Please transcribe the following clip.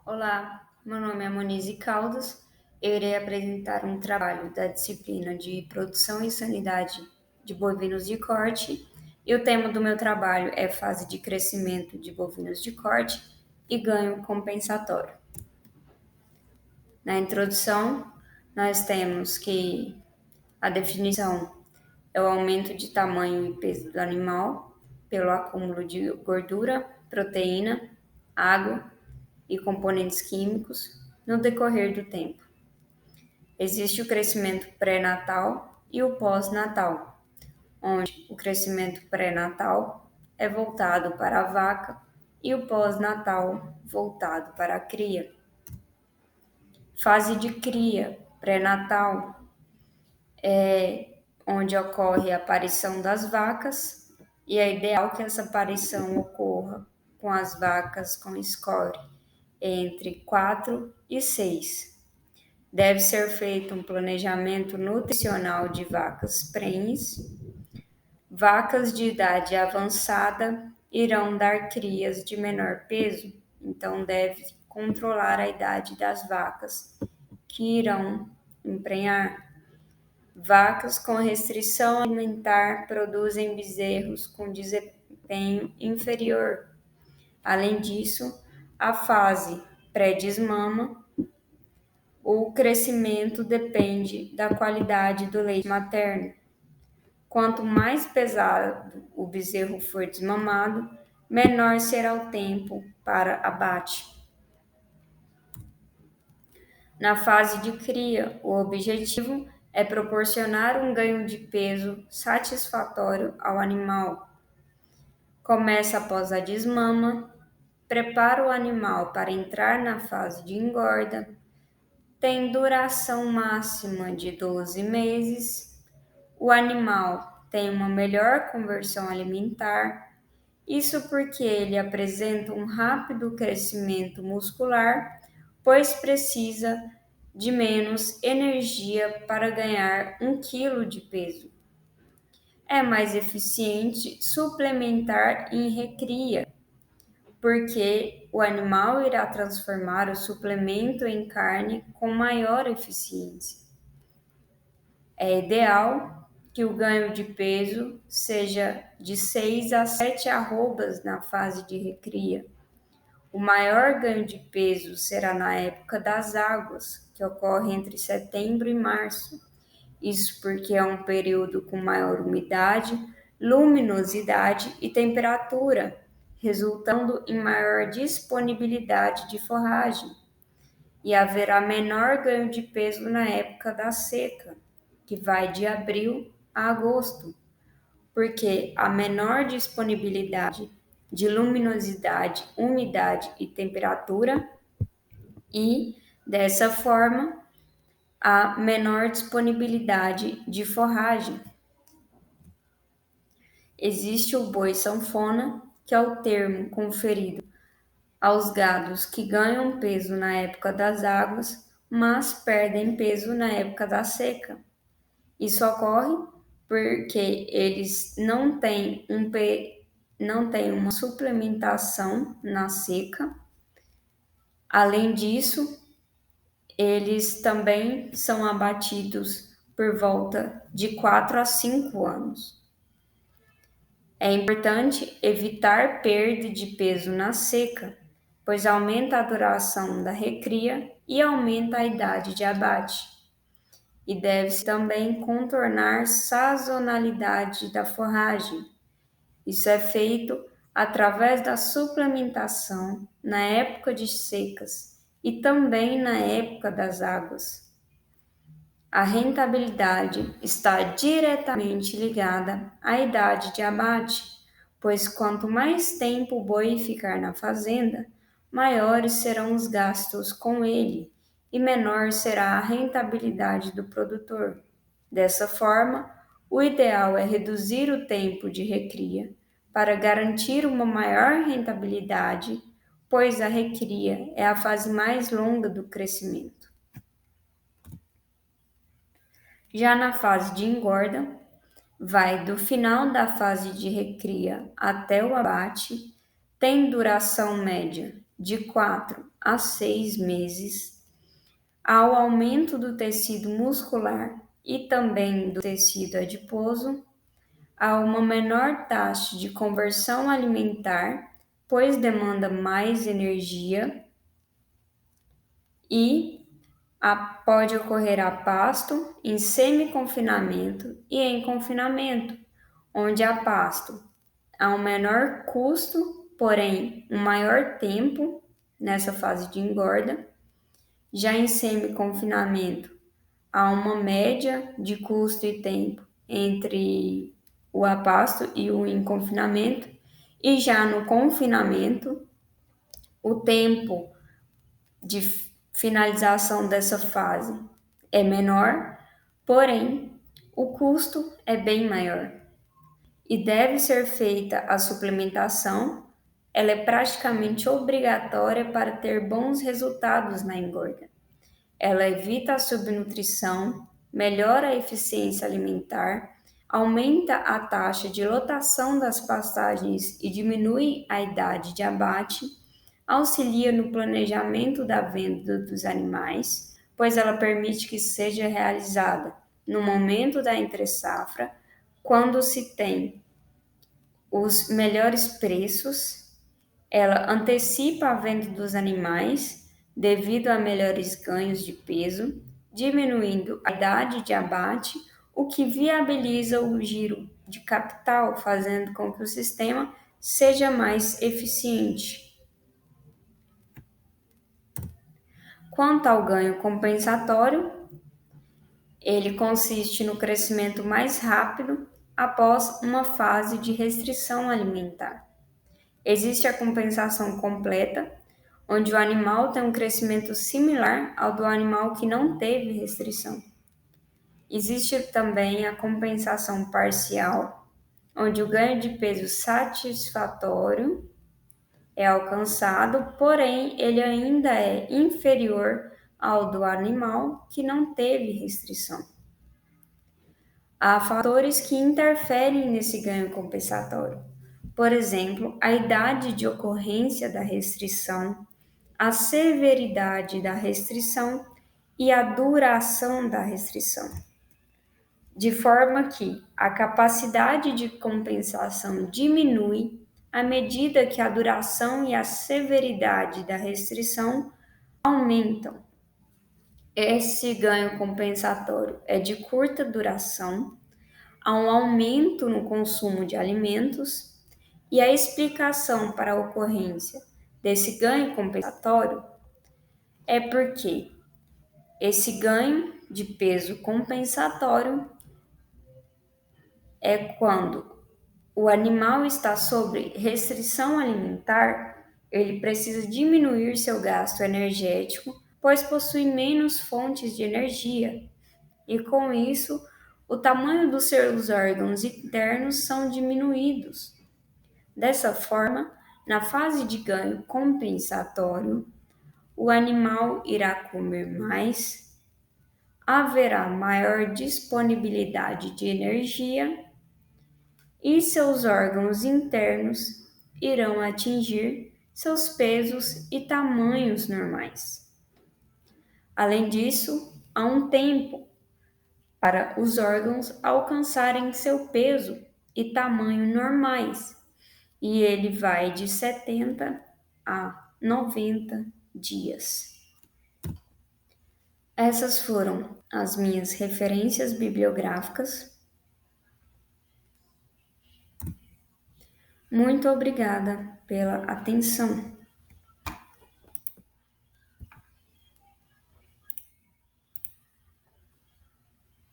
Olá, meu nome é Monize Caldas. Eu irei apresentar um trabalho da disciplina de Produção e Sanidade de Bovinos de Corte, e o tema do meu trabalho é fase de crescimento de bovinos de corte e ganho compensatório. Na introdução, nós temos que a definição é o aumento de tamanho e peso do animal pelo acúmulo de gordura, proteína, água e componentes químicos no decorrer do tempo. Existe o crescimento pré-natal e o pós-natal, onde o crescimento pré-natal é voltado para a vaca e o pós-natal voltado para a cria. Fase de cria pré-natal é onde ocorre a aparição das vacas, e é ideal que essa aparição ocorra com as vacas com score entre 4 e 6. Deve ser feito um planejamento nutricional de vacas prenhes. Vacas de idade avançada irão dar crias de menor peso, então deve controlar a idade das vacas que irão emprenhar. Vacas com restrição alimentar produzem bezerros com desempenho inferior. Além disso, a fase pré-desmama, o crescimento depende da qualidade do leite materno. Quanto mais pesado o bezerro for desmamado, menor será o tempo para abate. Na fase de cria, o objetivo é proporcionar um ganho de peso satisfatório ao animal. Começa após a desmama, prepara o animal para entrar na fase de engorda, tem duração máxima de 12 meses, o animal tem uma melhor conversão alimentar, isso porque ele apresenta um rápido crescimento muscular, pois precisa de menos energia para ganhar 1 quilo de peso. É mais eficiente suplementar em recria, porque o animal irá transformar o suplemento em carne com maior eficiência. É ideal que o ganho de peso seja de 6 a 7 arrobas na fase de recria. O maior ganho de peso será na época das águas, que ocorre entre setembro e março. Isso porque é um período com maior umidade, luminosidade e temperatura, resultando em maior disponibilidade de forragem. E haverá menor ganho de peso na época da seca, que vai de abril a agosto, porque a menor disponibilidade de luminosidade, umidade e temperatura, e dessa forma a menor disponibilidade de forragem. Existe o boi sanfona, que é o termo conferido aos gados que ganham peso na época das águas, mas perdem peso na época da seca. Isso ocorre porque eles não têm uma suplementação na seca. Além disso, eles também são abatidos por volta de 4 a 5 anos. É importante evitar perda de peso na seca, pois aumenta a duração da recria e aumenta a idade de abate. E deve-se também contornar sazonalidade da forragem. Isso é feito através da suplementação na época de secas e também na época das águas. A rentabilidade está diretamente ligada à idade de abate, pois quanto mais tempo o boi ficar na fazenda, maiores serão os gastos com ele e menor será a rentabilidade do produtor. Dessa forma, o ideal é reduzir o tempo de recria para garantir uma maior rentabilidade, pois a recria é a fase mais longa do crescimento. Já na fase de engorda, vai do final da fase de recria até o abate, tem duração média de 4 a 6 meses, ao aumento do tecido muscular e também do tecido adiposo, a uma menor taxa de conversão alimentar, pois demanda mais energia, e pode ocorrer a pasto, em semi-confinamento e em confinamento, onde a pasto há um menor custo, porém um maior tempo nessa fase de engorda. Já em semi-confinamento, há uma média de custo e tempo entre o a pasto e o em confinamento, e já no confinamento, o tempo de finalização dessa fase é menor, porém o custo é bem maior. E deve ser feita a suplementação, ela é praticamente obrigatória para ter bons resultados na engorda. Ela evita a subnutrição, melhora a eficiência alimentar, aumenta a taxa de lotação das pastagens e diminui a idade de abate, auxilia no planejamento da venda dos animais, pois ela permite que seja realizada no momento da entre-safra, quando se tem os melhores preços. Ela antecipa a venda dos animais devido a melhores ganhos de peso, diminuindo a idade de abate, o que viabiliza o giro de capital, fazendo com que o sistema seja mais eficiente. Quanto ao ganho compensatório, ele consiste no crescimento mais rápido após uma fase de restrição alimentar. Existe a compensação completa, onde o animal tem um crescimento similar ao do animal que não teve restrição. Existe também a compensação parcial, onde o ganho de peso satisfatório é alcançado, porém ele ainda é inferior ao do animal que não teve restrição. Há fatores que interferem nesse ganho compensatório. Por exemplo, a idade de ocorrência da restrição, a severidade da restrição e a duração da restrição. De forma que a capacidade de compensação diminui à medida que a duração e a severidade da restrição aumentam. Esse ganho compensatório é de curta duração, há um aumento no consumo de alimentos, e a explicação para a ocorrência desse ganho compensatório é porque esse ganho de peso compensatório é quando o animal está sob restrição alimentar, ele precisa diminuir seu gasto energético, pois possui menos fontes de energia, e com isso, o tamanho dos seus órgãos internos são diminuídos. Dessa forma, na fase de ganho compensatório, o animal irá comer mais, haverá maior disponibilidade de energia e seus órgãos internos irão atingir seus pesos e tamanhos normais. Além disso, há um tempo para os órgãos alcançarem seu peso e tamanho normais, e ele vai de 70 a 90 dias. Essas foram as minhas referências bibliográficas. Muito obrigada pela atenção.